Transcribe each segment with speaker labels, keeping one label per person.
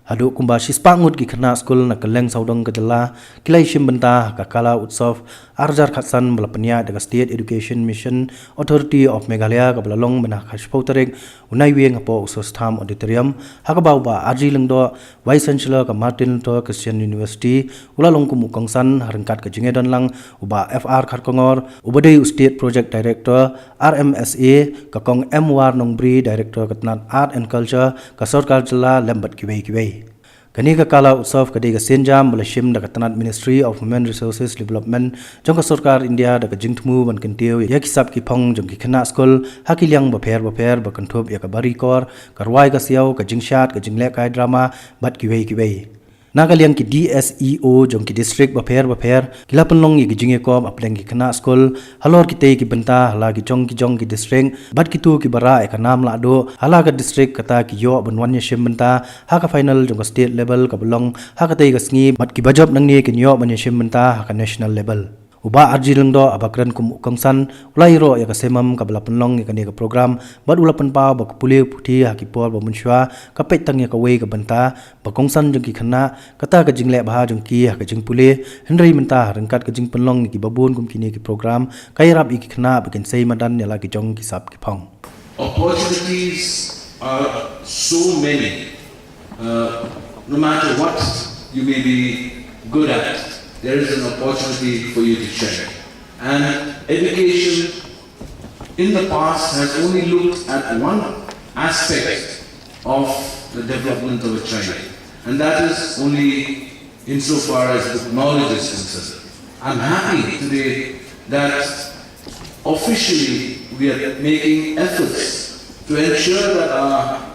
Speaker 1: Haduk kumbashi spangut ki khana school na kaleng saudong kadala kilai shimbanta kakala utsav arjar khatsan balapnya daga State Education Mission Authority of Meghalaya kabalalong bana khashpautarek unai weng apo usostham auditorium hakabau ba arji lengdo Vice Chancellor ka Martin Luther Christian University ulalong kumu kongsan harangkat ka jingedon lang uba FR kharkongor ubadei State Project Director RMSA ka kong MWar Nongbri Director katnat Art and Culture ka Sarkar jilla lembat kiwei Kani ka kala utsav kadi ka senjam balashim da katanat Ministry of Human Resources Development jong ka Sarkar India da ka jingtmu ban kentiu ya kisap ki phong jong ki khana school hakiliang baper ba kanthop ya ka bari kor karwai ka siaw ka jingshat ka jingle kai drama bat kiwei Nagalian ki DSEO jong ki district baper kila penlong ki jinge ko apleng ki khana school halor ki tei ki benta hala ki jong ki district bat ki tu ki bara e ka nam la do hala ka district kata ki yo banwan ye shim benta ha ka final jong ka state level ka belong ha ka tei ka sngi bat ki bajob nang ni ki yo ban ye shim benta ha ka national level uba arji lengdo abakran kum kongsan ulai ro ya ka semam ka bala penlong ka ni ka program bat ula pen pa ba puli puthi ha ki por ba munshwa ka pet tang ya ka wei ka banta ba kongsan jong ki khana kata ka jingle ba jong ki ha ka jing puli henry menta rangkat ka jing penlong ki babun kum ki ni ki program kai rap ki khana ba ken sei madan ya la ki jong ki sap ki phong
Speaker 2: Opportunities are so many. No matter what you may be good at, there is an opportunity for you to share. And education in the past has only looked at one aspect of the development of a child, and that is only insofar as the knowledge is concerned. I'm happy today that officially we are making efforts to ensure that our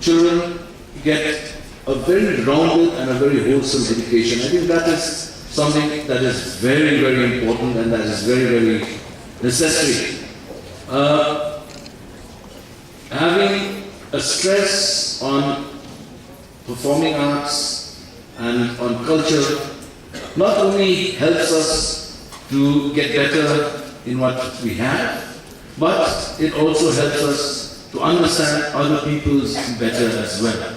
Speaker 2: children get a very rounded and a very wholesome education. I think that is something that is very, very important and that is very, very necessary. Having a stress on performing arts and on culture not only helps us to get better in what we have, but it also helps us to understand other people's better as well.